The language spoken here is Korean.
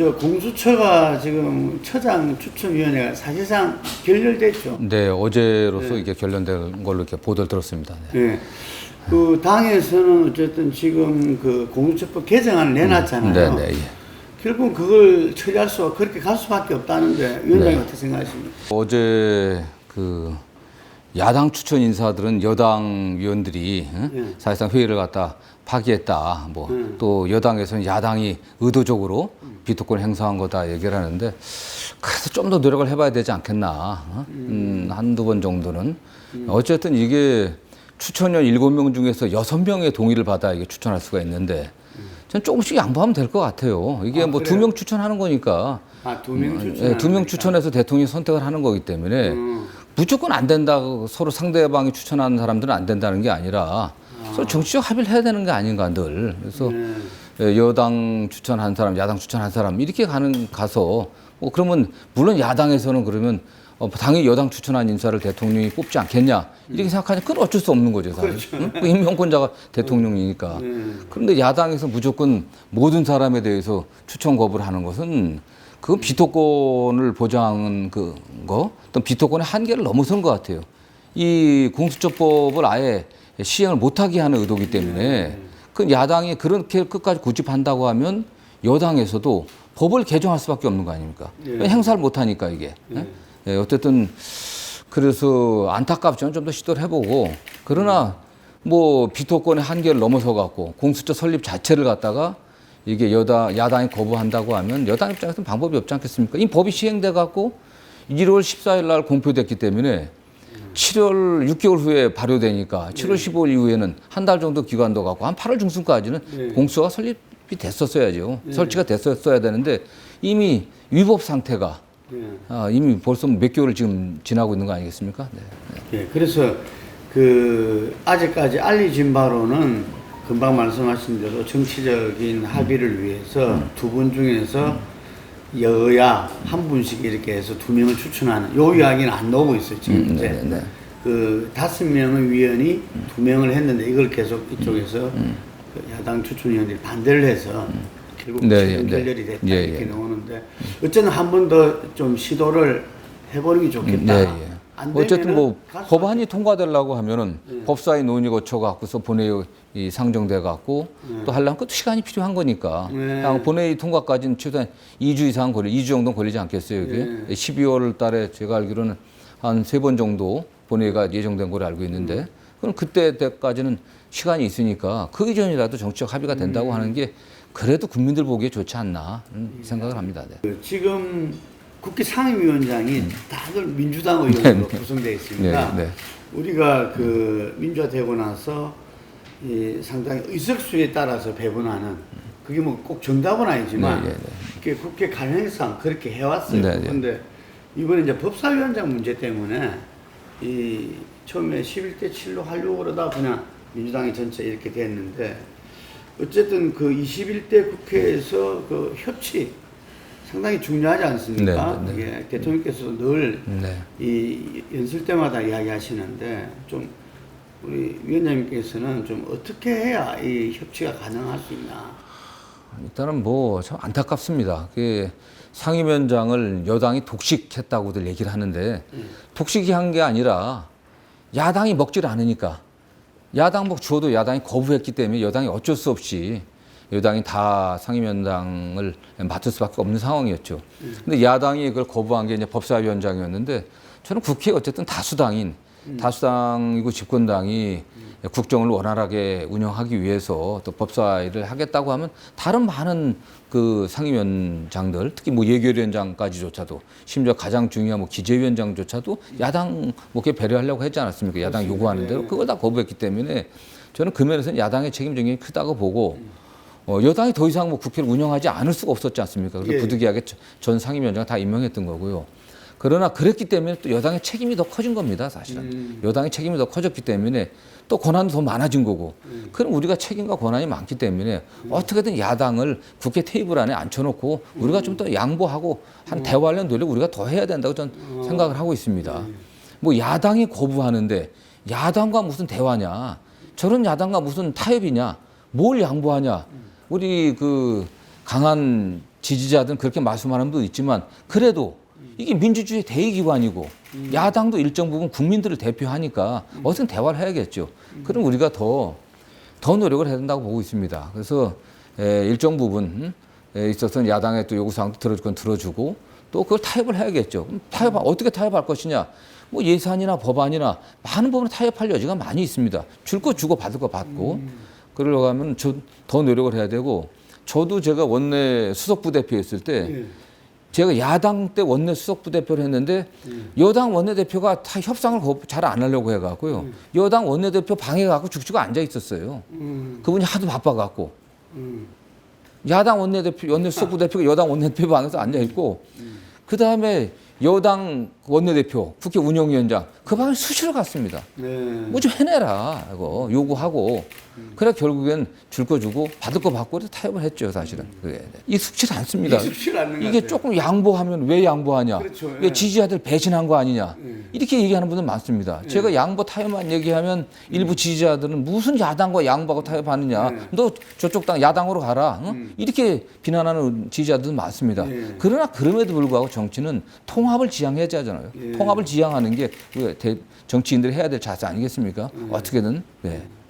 저 공수처가 지금 처장 추천위원회가 사실상 결렬됐죠. 네, 어제로서 이게 결론된 걸로 이렇게 보도를 들었습니다. 네. 네. 그 당에서는 어쨌든 지금 그 공수처법 개정안을 내놨잖아요. 네, 네. 예. 결국 그걸 처리할 수 그렇게 갈 수밖에 없다는데 위원장님 어떻게 생각하십니까? 어제 그 야당 추천 인사들은 여당 위원들이 사실상 회의를 갖다 파기했다. 뭐 또 여당에서는 야당이 의도적으로 비토권 행사한 거다 얘기를 하는데 그래서 좀 더 노력을 해봐야 되지 않겠나. 한두 번 정도는. 어쨌든 이게 추천위원 7명 중에서 6명의 동의를 받아 이게 추천할 수가 있는데 전 조금씩 양보하면 될 것 같아요. 이게 뭐 2명 추천하는 거니까. 아, 2명 추천. 네, 2명 추천해서 대통령이 선택을 하는 거기 때문에 무조건 안 된다고 서로 상대방이 추천하는 사람들은 안 된다는 게 아니라 서로 정치적 합의를 해야 되는 게 아닌가 늘. 그래서 여당 추천한 사람, 야당 추천한 사람 이렇게 가서 뭐 그러면 물론 야당에서는 그러면 당연히 여당 추천한 인사를 대통령이 뽑지 않겠냐 이렇게 생각하니까 그건 어쩔 수 없는 거죠 사실. 그렇죠. 응? 그 임명권자가 대통령이니까. 그런데 야당에서 무조건 모든 사람에 대해서 추천 거부를 하는 것은 그 비토권을 보장하는 거, 또 비토권의 한계를 넘어선 것 같아요. 이 공수처법을 아예 시행을 못하게 하는 의도이기 때문에 그 야당이 그렇게 끝까지 고집한다고 하면 여당에서도 법을 개정할 수밖에 없는 거 아닙니까? 행사를 못하니까 이게. 예, 어쨌든 그래서 안타깝지만 좀 더 시도를 해보고 그러나 뭐 비토권의 한계를 넘어서 갖고 공수처 설립 자체를 갖다가 이게 야당이 거부한다고 하면 여당 입장에서는 방법이 없지 않겠습니까? 이 법이 시행돼 갖고 1월 14일 날 공표됐기 때문에 7월 6개월 후에 발효되니까 7월 15일 이후에는 한 달 정도 기간도 갖고 한 8월 중순까지는 공수처가 설립이 됐었어야죠. 설치가 됐었어야 되는데 이미 위법 상태가 이미 벌써 몇 개월 지금 지나고 있는 거 아니겠습니까? 네. 예, 그래서 그 아직까지 알려진 바로는 금방 말씀하신 대로 정치적인 합의를 위해서 두 분 중에서 여야 한 분씩 이렇게 해서 2명을 추천하는 요 이야기는 안 나오고 있어요 지금 이제 그 5명의 위원이 2명을 했는데 이걸 계속 이쪽에서 그 야당 추천위원들이 반대를 해서 결국 결렬이 됐다 이렇게 나오는데 어쨌든 한 번 더 좀 시도를 해보는 게 좋겠다. 어쨌든 뭐 법안이 통과되려고 하면은 법사위 논의 거쳐 갖고서 본회의 상정돼 갖고 또 하려면 그 시간이 필요한 거니까 본회의 통과까지는 최소한 2주 이상 2주 정도 걸리지 않겠어요 이게 12월 달에 제가 알기로는 한 3번 정도 본회의가 예정된 걸로 알고 있는데 그럼 그때까지는 시간이 있으니까 그 이전이라도 정치적 합의가 된다고 하는 게 그래도 국민들 보기에 좋지 않나 생각을 합니다. 네. 지금 국회 상임위원장이 다들 민주당 의원으로 구성되어 있습니다. 우리가 그 민주화되고 나서 이 상당히 의석수에 따라서 배분하는 그게 뭐 꼭 정답은 아니지만 그게 국회 관행상 그렇게 해왔어요. 그런데 이번에 이제 법사위원장 문제 때문에 이 처음에 11대 7로 하려고 그러다 그냥 민주당이 전체 이렇게 됐는데 어쨌든 그 21대 국회에서 그 협치 상당히 중요하지 않습니까? 이게 대통령께서 늘 이 연설 때마다 이야기하시는데 좀 우리 위원장님께서는 좀 어떻게 해야 이 협치가 가능할 수 있나? 일단은 뭐 참 안타깝습니다. 그 상임위원장을 여당이 독식했다고들 얘기를 하는데 독식이 한 게 아니라 야당이 먹질 않으니까 야당 뭐 주어도 야당이 거부했기 때문에 여당이 어쩔 수 없이 여당이 다 상임위원장을 맡을 수밖에 없는 상황이었죠. 근데 야당이 그걸 거부한 게 이제 법사위원장이었는데 저는 국회에 어쨌든 다수당이고 집권당이 국정을 원활하게 운영하기 위해서 또 법사위를 하겠다고 하면 다른 많은 그 상임위원장들 특히 뭐 예결위원장까지조차도 심지어 가장 중요한 뭐 기재위원장조차도 야당 뭐게 배려하려고 했지 않았습니까? 야당 요구하는 대로 그걸 다 거부했기 때문에 저는 그 면에서는 야당의 책임 굉장히 크다고 보고 여당이 더 이상 뭐 국회를 운영하지 않을 수가 없었지 않습니까? 그래서 부득이하게 전 상임위원장을 다 임명했던 거고요. 그러나 그랬기 때문에 또 여당의 책임이 더 커진 겁니다, 사실은. 여당의 책임이 더 커졌기 때문에 또 권한도 더 많아진 거고. 그럼 우리가 책임과 권한이 많기 때문에 어떻게든 야당을 국회 테이블 안에 앉혀놓고 우리가 좀 더 양보하고 한 대화하려는 노력 우리가 더 해야 된다고 저는 생각을 하고 있습니다. 뭐 야당이 거부하는데 야당과 무슨 대화냐? 저런 야당과 무슨 타협이냐? 뭘 양보하냐? 우리 그 강한 지지자들은 그렇게 말씀하는 분도 있지만 그래도 이게 민주주의 대의기관이고 야당도 일정 부분 국민들을 대표하니까 어떤 대화를 해야겠죠. 그럼 우리가 더 노력을 해야 된다고 보고 있습니다. 그래서 일정 부분 있어서는 야당의 또 요구사항도 들어줄 건 들어주고 또 그걸 타협을 해야겠죠. 그럼 어떻게 타협할 것이냐. 뭐 예산이나 법안이나 많은 부분에 타협할 여지가 많이 있습니다. 줄 거 주고 받을 거 받고 그러려고 하면 더 노력을 해야 되고 저도 제가 원내 수석부 대표였을 때 제가 야당 때 원내 수석부 대표를 했는데 여당 원내대표가 다 협상을 잘 안 하려고 해갖고요. 여당 원내대표 방에 가고 죽죽 앉아 있었어요. 그분이 하도 바빠갖고. 야당 원내대표, 원내 수석부 대표가 여당 원내대표 방에서 앉아 있고 그 다음에 여당 원내대표, 국회 운영위원장 그 방에 수시로 갔습니다. 뭐 좀 해내라 이거 요구하고 그래 결국엔 줄 거 주고 받을 거 받고 타협을 했죠 사실은. 익숙치 않습니다. 이게 조금 양보하면 왜 양보하냐? 그렇죠. 왜 지지자들 배신한 거 아니냐? 이렇게 얘기하는 분들 많습니다. 제가 양보 타협만 얘기하면 일부 지지자들은 무슨 야당과 양보하고 타협하느냐? 너 저쪽 당 야당으로 가라. 응? 이렇게 비난하는 지지자들도 많습니다. 그러나 그럼에도 불구하고 정치는 통합을 지향해야 하잖아요. 통합을 지향하는 게 정치인들이 해야 될 자세 아니겠습니까? 어떻게든.